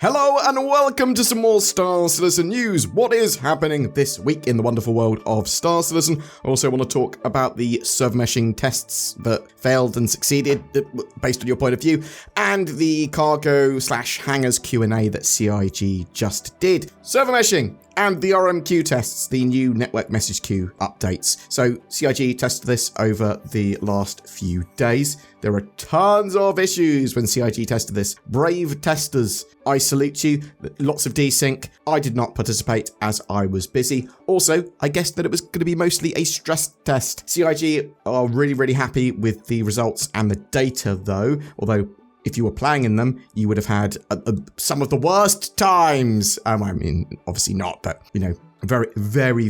Hello and welcome to some more Star Citizen news. What is happening this week in the wonderful world of Star Citizen? I also want to talk about the server meshing tests that failed and succeeded based on your point of view, and the cargo/hangars Q&A that CIG just did. Server meshing and the RMQ tests, the new network message queue updates. So CIG tested this over the last few days. There were tons of issues when CIG tested this. Brave testers, I salute you. Lots of desync. I did not participate as I was busy. Also, I guessed that it was going to be mostly a stress test. CIG are really happy with the results and the data though, although if you were playing in them, you would have had some of the worst times. I mean, obviously not, but you know, very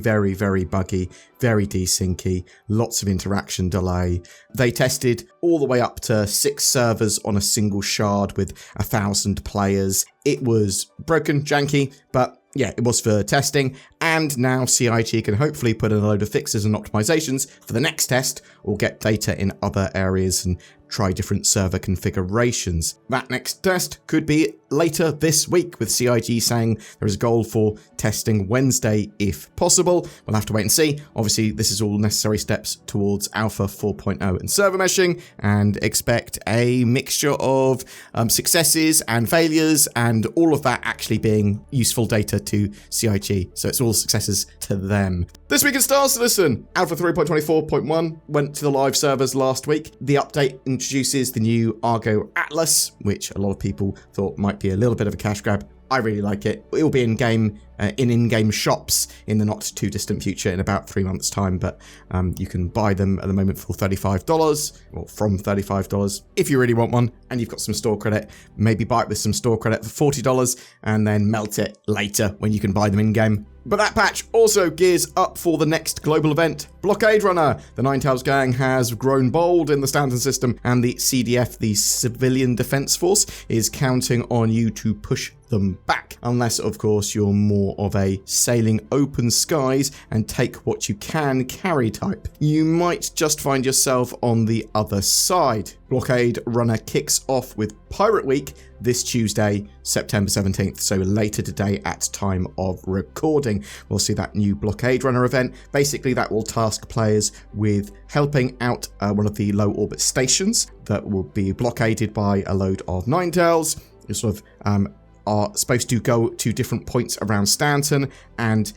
buggy, very desyncy, lots of interaction delay. They tested all the way up to 6 servers on a single shard with 1,000 players. It was broken, janky, but yeah, it was for testing, and now CIG can hopefully put in a load of fixes and optimizations for the next test, or get data in other areas and try different server configurations. That next test could be later this week, with CIG saying there is a goal for testing Wednesday if possible. We'll have to wait and see. Obviously, this is all necessary steps towards Alpha 4.0 and server meshing, and expect a mixture of successes and failures, and all of that actually being useful data to CIG. So it's all successes to them. This week in Star Citizen, Alpha 3.24.1 went to the live servers last week. The update introduces the new Argo Atlas, which a lot of people thought might be a little bit of a cash grab. I really like it. It will be in-game shops in the not too distant future in about 3 months' time, but you can buy them at the moment for $35, or from $35. If you really want one and you've got some store credit, maybe buy it with some store credit for $40 and then melt it later when you can buy them in-game. But that patch also gears up for the next global event, Blockade Runner. The Ninetales gang has grown bold in the Stanton system, and the CDF, the Civilian Defense Force, is counting on you to push them back. Unless, of course, you're more of a sailing open skies and take what you can carry type. You might just find yourself on the other side. Blockade Runner kicks off with Pirate Week this Tuesday, September 17th, so later today at time of recording. We'll see that new Blockade Runner event. Basically, that will task players with helping out one of the low orbit stations that will be blockaded by a load of Ninetales. You sort of are supposed to go to different points around Stanton and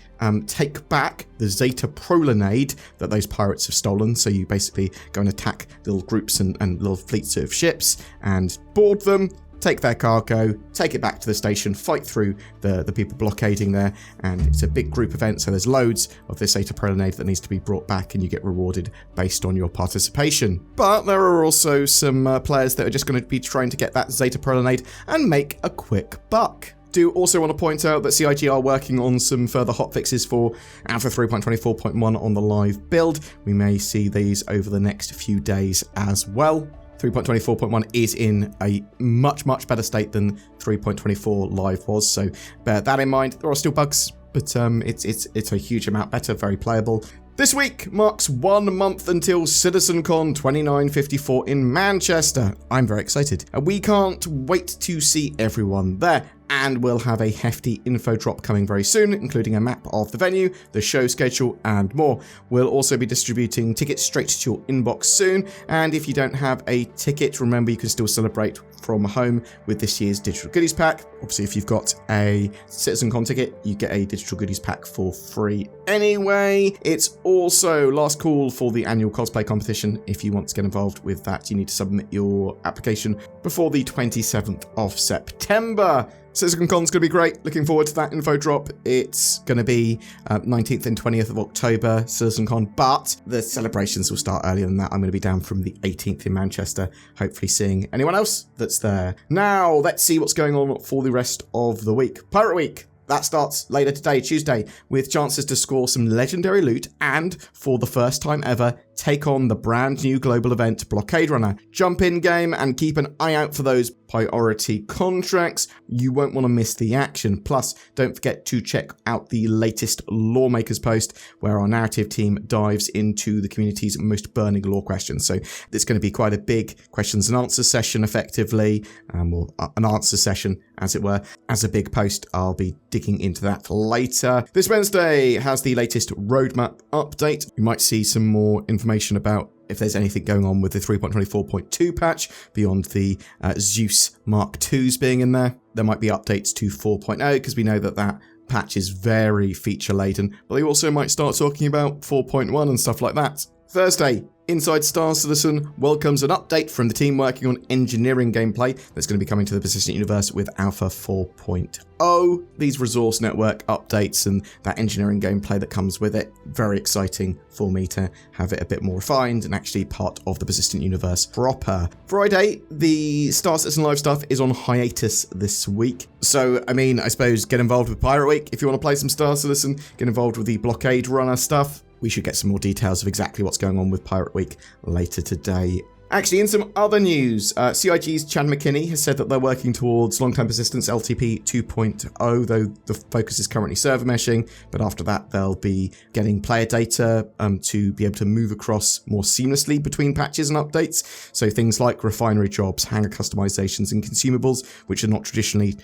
take back the Zeta Prolinade that those pirates have stolen. So you basically go and attack little groups and little fleets of ships and board them, take their cargo, take it back to the station, fight through the people blockading there, and it's a big group event, so there's loads of this Zeta Prolinade that needs to be brought back, and you get rewarded based on your participation. But there are also some players that are just going to be trying to get that Zeta Prolinade and make a quick buck. Do also want to point out that CIG are working on some further hotfixes for Alpha 3.24.1 on the live build. We may see these over the next few days as well. 3.24.1 is in a much better state than 3.24 live was, so bear that in mind. There are still bugs, but it's a huge amount better, very playable. This week marks 1 month until CitizenCon 2954 in Manchester. I'm very excited. We can't wait to see everyone there. And we'll have a hefty info drop coming very soon, including a map of the venue, the show schedule, and more. We'll also be distributing tickets straight to your inbox soon, and if you don't have a ticket, remember you can still celebrate from home with this year's digital goodies pack. Obviously, if you've got a CitizenCon ticket, you get a digital goodies pack for free anyway. It's also last call for the annual cosplay competition. If you want to get involved with that, you need to submit your application before the 27th of September. CitizenCon's going to be great. Looking forward to that info drop. It's going to be 19th and 20th of October, CitizenCon, but the celebrations will start earlier than that. I'm going to be down from the 18th in Manchester, hopefully seeing anyone else that's there. Now, let's see what's going on for the rest of the week. Pirate Week. That starts later today, Tuesday, with chances to score some legendary loot and, for the first time ever, take on the brand new global event Blockade Runner. Jump in game and keep an eye out for those priority contracts. You won't want to miss the action. Plus, don't forget to check out the latest Lawmakers post where our narrative team dives into the community's most burning law questions. So it's going to be quite a big questions and answers session effectively, or an answer session as it were. As a big post, I'll be digging into that later. This Wednesday has the latest roadmap update. You might see some more information about if there's anything going on with the 3.24.2 patch beyond the Zeus Mark IIs being in there. There might be updates to 4.0 because we know that patch is very feature laden, but they also might start talking about 4.1 and stuff like that. Thursday, Inside Star Citizen welcomes an update from the team working on engineering gameplay that's going to be coming to the persistent universe with Alpha 4.0. These resource network updates and that engineering gameplay that comes with it, very exciting for me to have it a bit more refined and actually part of the persistent universe proper. Friday, the Star Citizen Live stuff is on hiatus this week. So, I suppose get involved with Pirate Week if you want to play some Star Citizen, get involved with the Blockade Runner stuff. We should get some more details of exactly what's going on with Pirate Week later today. Actually, in some other news, CIG's Chad McKinney has said that they're working towards long-term persistence LTP 2.0, though the focus is currently server meshing, but after that they'll be getting player data to be able to move across more seamlessly between patches and updates. So things like refinery jobs, hangar customizations and consumables, which are not traditionally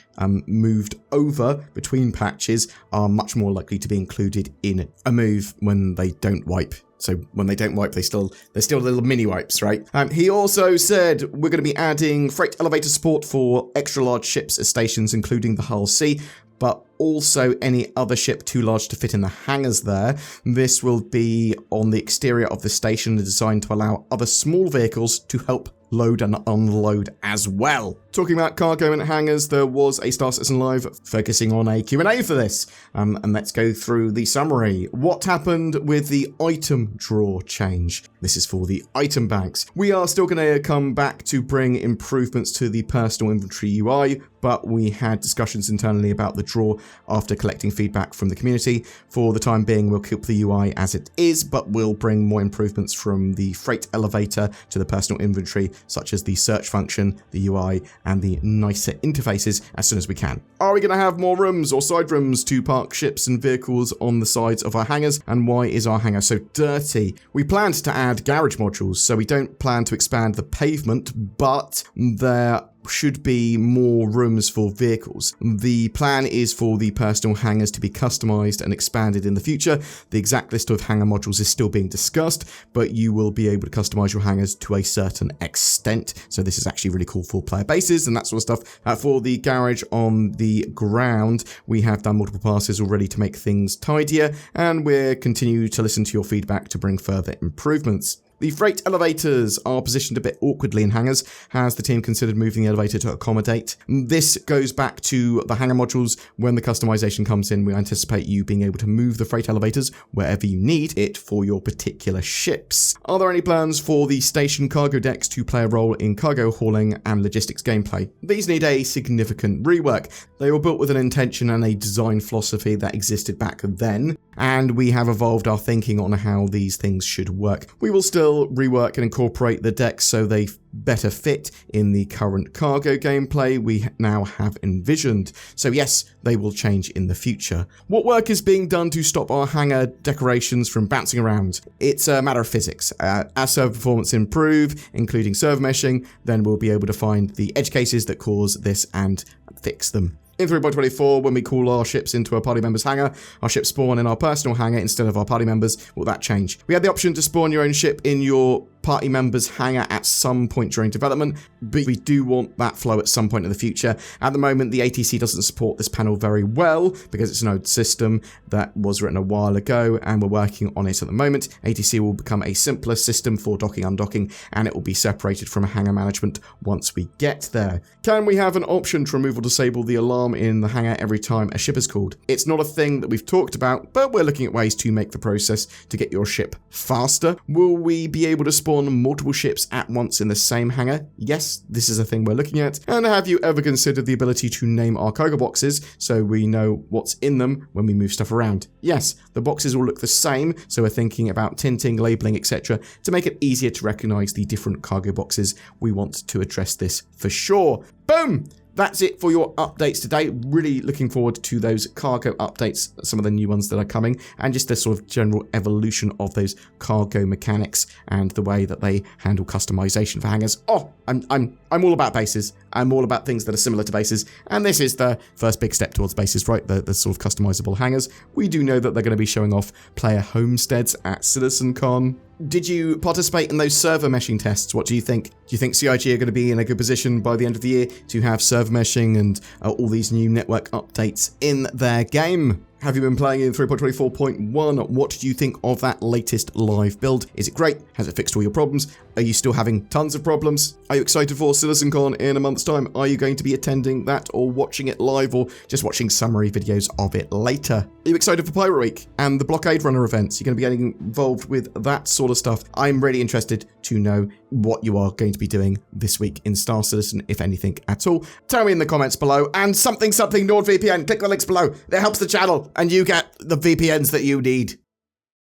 moved over between patches, are much more likely to be included in a move when they don't wipe. So when they don't wipe, they're still little mini wipes, right? He also said we're going to be adding freight elevator support for extra large ships as stations, including the Hull C, but also any other ship too large to fit in the hangars there. This will be on the exterior of the station and designed to allow other small vehicles to help load and unload as well. Talking about cargo and hangars, there was a Star Citizen Live focusing on a Q&A for this. And let's go through the summary. What happened with the item draw change? This is for the item banks. We are still going to come back to bring improvements to the personal inventory UI, but we had discussions internally about the draw after collecting feedback from the community. For the time being, we'll keep the UI as it is, but we'll bring more improvements from the freight elevator to the personal inventory, such as the search function, the UI, and the nicer interfaces as soon as we can. Are we going to have more rooms or side rooms to park ships and vehicles on the sides of our hangars? And why is our hangar so dirty? We planned to add garage modules, so we don't plan to expand the pavement, but there should be more rooms for vehicles. The plan is for the personal hangars to be customized and expanded in the future. The exact list of hangar modules is still being discussed, but you will be able to customize your hangars to a certain extent. So this is actually really cool for player bases and that sort of stuff. For the garage on the ground, we have done multiple passes already to make things tidier, and we'll continue to listen to your feedback to bring further improvements. The freight elevators are positioned a bit awkwardly in hangars. Has the team considered moving the elevator to accommodate? This goes back to the hangar modules. When the customization comes in, we anticipate you being able to move the freight elevators wherever you need it for your particular ships. Are there any plans for the station cargo decks to play a role in cargo hauling and logistics gameplay? These need a significant rework. They were built with an intention and a design philosophy that existed back then, and we have evolved our thinking on how these things should work. We will still rework and incorporate the decks so they better fit in the current cargo gameplay we now have envisioned. So yes, they will change in the future. What work is being done to stop our hangar decorations from bouncing around? It's a matter of physics. As server performance improve, including server meshing, then we'll be able to find the edge cases that cause this and fix them. In 3.24, when we call our ships into a party member's hangar, our ships spawn in our personal hangar instead of our party members. Will that change? We had the option to spawn your own ship in your party member's hangar at some point during development, but we do want that flow at some point in the future. At the moment, the ATC doesn't support this panel very well because it's an old system that was written a while ago, and we're working on it at the moment. ATC will become a simpler system for docking, undocking, and it will be separated from hangar management once we get there. Can we have an option to remove or disable the alarm in the hangar every time a ship is called? It's not a thing that we've talked about, but we're looking at ways to make the process to get your ship faster. Will we be able to spawn on multiple ships at once in the same hangar? Yes, this is a thing we're looking at. And have you ever considered the ability to name our cargo boxes so we know what's in them when we move stuff around? Yes, the boxes all look the same, so we're thinking about tinting, labeling, etc. to make it easier to recognize the different cargo boxes. We want to address this for sure. Boom! That's it for your updates today. Really looking forward to those cargo updates, some of the new ones that are coming, and just the sort of general evolution of those cargo mechanics and the way that they handle customization for hangars. Oh, I'm all about bases. I'm all about things that are similar to bases, and this is the first big step towards bases, right? The sort of customizable hangars. We do know that they're going to be showing off player homesteads at CitizenCon. Did you participate in those server meshing tests? What do you think? Do you think CIG are going to be in a good position by the end of the year to have server meshing and all these new network updates in their game? Have you been playing in 3.24.1? What do you think of that latest live build? Is it great? Has it fixed all your problems? Are you still having tons of problems? Are you excited for CitizenCon in a month's time? Are you going to be attending that or watching it live or just watching summary videos of it later? Are you excited for Pirate Week and the Blockade Runner events? You're going to be getting involved with that sort of stuff. I'm really interested to know what you are going to be doing this week in Star Citizen, if anything at all. Tell me in the comments below, and something NordVPN. Click the links below. That helps the channel, and you get the VPNs that you need.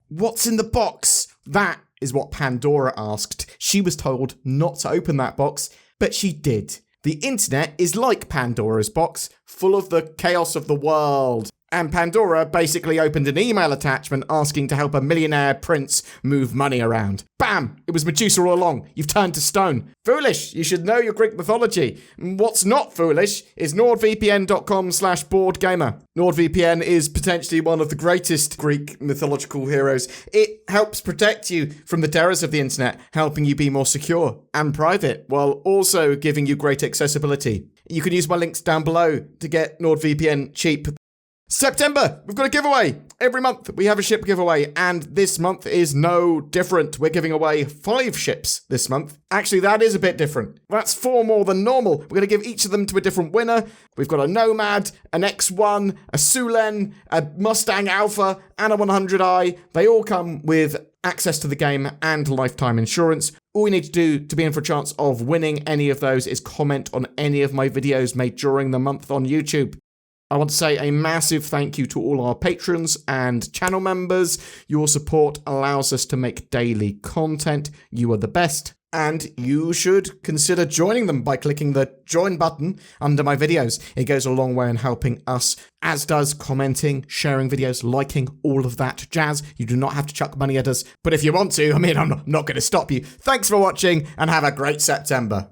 What's in the box? That is what Pandora asked. She was told not to open that box, but she did. The internet is like Pandora's box, full of the chaos of the world. And Pandora basically opened an email attachment asking to help a millionaire prince move money around. Bam! It was Medusa all along. You've turned to stone. Foolish! You should know your Greek mythology. What's not foolish is nordvpn.com/BoredGamer. NordVPN is potentially one of the greatest Greek mythological heroes. It helps protect you from the terrors of the internet, helping you be more secure and private, while also giving you great accessibility. You can use my links down below to get NordVPN cheap. September, we've got a giveaway. Every month we have a ship giveaway, and this month is no different. We're giving away 5 ships this month. Actually, that is a bit different. That's 4 more than normal. We're going to give each of them to a different winner. We've got a Nomad, an X1, a Sulen, a Mustang Alpha, and a 100i. They all come with access to the game and lifetime insurance. All you need to do to be in for a chance of winning any of those is comment on any of my videos made during the month on YouTube. I want to say a massive thank you to all our patrons and channel members. Your support allows us to make daily content. You are the best, and you should consider joining them by clicking the join button under my videos. It goes a long way in helping us, as does commenting, sharing videos, liking, all of that jazz. You do not have to chuck money at us, but if you want to, I'm not going to stop you. Thanks for watching, and have a great September.